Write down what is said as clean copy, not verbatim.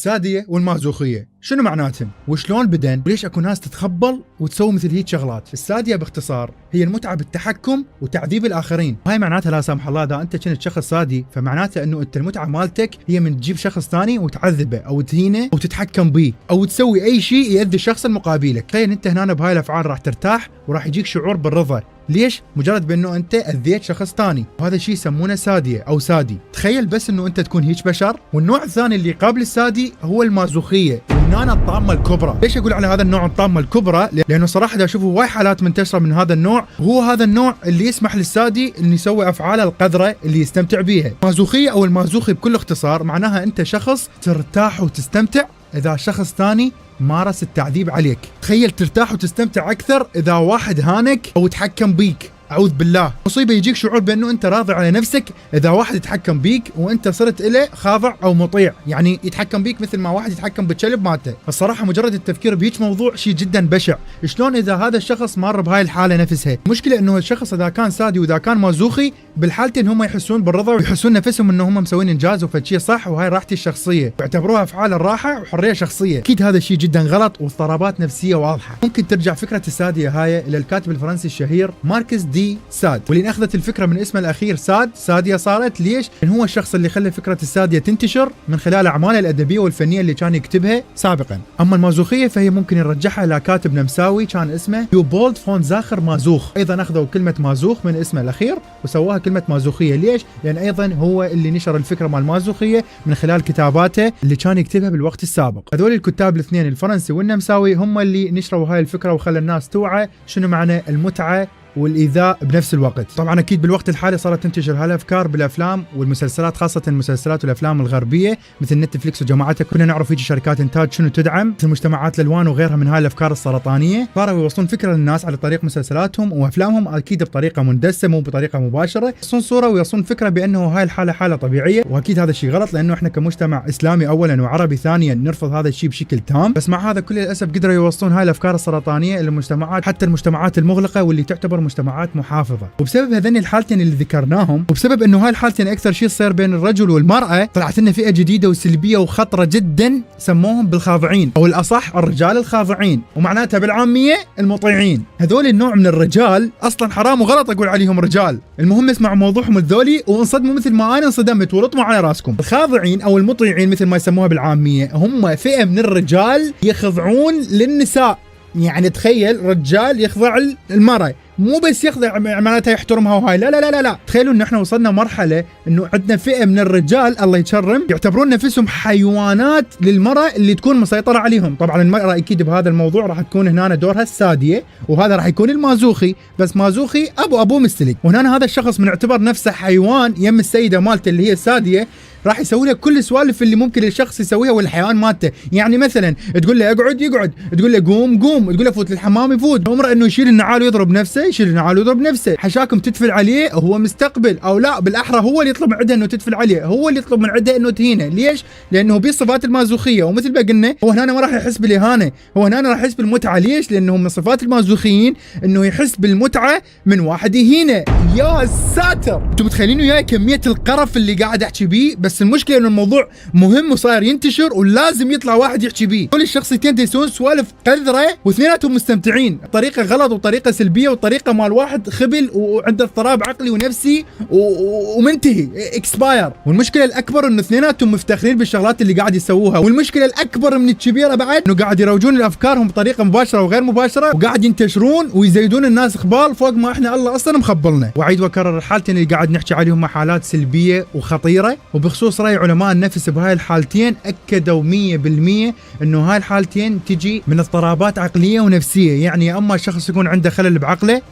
السادية والمازوخية شنو معناتهم؟ وشلون بدن؟ وليش اكو ناس تتخبل وتسوي مثل هيك شغلات؟ السادية باختصار هي المتعة بالتحكم وتعذيب الآخرين، وهي معناتها لا سامح الله اذا انت كنت شخص سادي فمعناته انه انت المتعة مالتك هي من تجيب شخص ثاني وتعذبه او تهينه او تتحكم به او تسوي اي شيء يؤذي الشخص المقابلك. تخيل انت هنا بهاي الافعال راح ترتاح وراح يجيك شعور بالرضا. ليش؟ مجرد بانه انت اذيت شخص ثاني، وهذا الشيء يسمونه سادية او سادي. تخيل بس انه انت تكون هيك بشر. والنوع الثاني اللي يقابل السادي هو المازوخية، والنانة الطامة الكبرى. ليش اقول على هذا النوع الطامة الكبرى؟ لانه صراحة دا اشوفه وايد حالات منتشرة من هذا النوع، وهو هذا النوع اللي يسمح للسادي انه يسوي افعاله القذرة اللي يستمتع بيها. المازوخية او المازوخي بكل اختصار معناها انت شخص ترتاح وتستمتع اذا شخص ثاني مارس التعذيب عليك. تخيل ترتاح وتستمتع اكثر اذا واحد هانك او تحكم بيك. اعوذ بالله. مصيبه يجيك شعور بانه انت راضي على نفسك اذا واحد يتحكم بيك وانت صرت له خاضع او مطيع، يعني يتحكم بيك مثل ما واحد يتحكم بالكلب مالته. الصراحه مجرد التفكير بهيك موضوع شيء جدا بشع. شلون اذا هذا الشخص مر بهاي الحاله نفسها؟ المشكله انه الشخص اذا كان سادي واذا كان مازوخي بالحالتين هم يحسون بالرضا ويحسون نفسهم انه هم مسوين انجاز وفشي صح وهاي راحتي الشخصيه، يعتبروها افعال الراحه وحريه شخصيه. اكيد هذا الشيء جدا غلط واضطرابات نفسيه واضحه. ممكن ترجع فكره الساديه هاي الى الكاتب الفرنسي الشهير ماركس دي ساد، واللي اخذت الفكره من اسمه الاخير ساد. ساديه صارت ليش؟ لان هو الشخص اللي خلى فكره الساديه تنتشر من خلال اعماله الادبيه والفنيه اللي كان يكتبها سابقا. اما المازوخيه فهي ممكن نرجعها الى كاتب نمساوي كان اسمه ليوبولد فون زاخر مازوخ. ايضا اخذوا كلمه مازوخ من اسمه الاخير وسووها كلمه مازوخيه. ليش؟ لان ايضا هو اللي نشر الفكره مال المازوخيه من خلال كتاباته اللي كان يكتبها بالوقت السابق. هذول الكتاب الاثنين الفرنسي والنمساوي هم اللي نشروا هاي الفكره وخلى الناس توعى شنو معنى المتعه والايذاء بنفس الوقت. طبعا اكيد بالوقت الحالي صارت تنتشر هالافكار بالافلام والمسلسلات، خاصه المسلسلات والافلام الغربيه مثل نتفليكس وجماعتها. كنا نعرف هيجي شركات انتاج شنو تدعم مثل مجتمعات الالوان وغيرها من هاي الافكار السرطانيه. صاروا يوصلون فكره للناس على طريق مسلسلاتهم وافلامهم، اكيد بطريقه مندسه مو بطريقه مباشره، يوصلون صوره ويوصلون فكره بانه هاي الحاله حاله طبيعيه. واكيد هذا الشيء غلط لانه احنا كمجتمع اسلامي اولا وعربي ثانيا نرفض هذا الشيء بشكل تام. بس مع هذا كل للاسف قدروا يوصلون هاي الافكار السرطانيه للمجتمعات، حتى المجتمعات المغلقه واللي تعتبر مجتمعات محافظه. وبسبب هذين الحالتين اللي ذكرناهم وبسبب انه هاي الحالتين اكثر شيء تصير بين الرجل والمراه، طلعت لنا فئه جديده وسلبيه وخطره جدا سموهم بالخاضعين، او الاصح الرجال الخاضعين، ومعناتها بالعاميه المطيعين. هذول النوع من الرجال اصلا حرام وغلط اقول عليهم رجال. المهم اسمعوا موضوعهم الذولي وانصدموا مثل ما انا انصدمت ورطموا على راسكم. الخاضعين او المطيعين مثل ما يسموها بالعاميه هم فئه من الرجال يخضعون للنساء. يعني تخيل رجال يخضع المرأة، مو بس يخضع معناتها يحترمها وهاي، لا لا لا لا. تخيلوا انه احنا وصلنا مرحله انه عندنا فئه من الرجال الله يكرم يعتبرون نفسهم حيوانات للمراه اللي تكون مسيطره عليهم. طبعا المراه اكيد بهذا الموضوع راح تكون هنا دورها الساديه، وهذا راح يكون المازوخي، بس مازوخي ابو مستلك. وهنا هذا الشخص من اعتبر نفسه حيوان يم السيده مالته اللي هي الساديه راح يسوي له كل السوالف اللي ممكن الشخص يسويها والحيوان مالته. يعني مثلا تقول له اقعد يقعد، تقول له قوم، تقول له فوت للحمام يفوت، امره انه يشيل النعال ويضرب نفسه، يشيل النعال ويضرب نفسه. حشاكم تتفل عليه هو مستقبل، او لا بالاحرى هو اللي يطلب من عندها انه تتفل عليه، هو اللي يطلب من عندها انه تهينه. ليش؟ لانه بصفات المازوخيه، ومثل ما قلنا هو هنا ما راح يحس بالاهانه، هو هنا راح يحس بالمتعه. ليش؟ لانه من صفات المازوخيين انه يحس بالمتعه من واحد يهينه. يا ساتر، انتم متخيلين وياي كميه القرف اللي قاعد احكي بيه؟ بس المشكله انه الموضوع مهم وصاير ينتشر ولازم يطلع واحد يحكي بيه. كل الشخصيتين يسوون سوالف قذره واثنيناتهم مستمتعين بطريقه غلط وطريقه سلبيه وطريقه مال واحد خبل وعنده اضطراب عقلي ونفسي ومنتهي اكسباير. والمشكله الاكبر انه اثنيناتهم مفتخرين بالشغلات اللي قاعد يسووها. والمشكله الاكبر من الكبيره بعد انه قاعد يروجون لافكارهم بطريقه مباشره وغير مباشره، وقاعد ينتشرون ويزيدون الناس اخبال فوق ما احنا الله اصلا مخبلنا. واعيد واكرر الحالتين اللي قاعد نحكي عليهم حالات سلبيه وخطيره. وبخصوص راي علماء النفس بهاي الحالتين اكدوا 100% انه هاي الحالتين تجي من اضطرابات عقليه ونفسيه. يعني اما الشخص يكون عنده خلل بعقله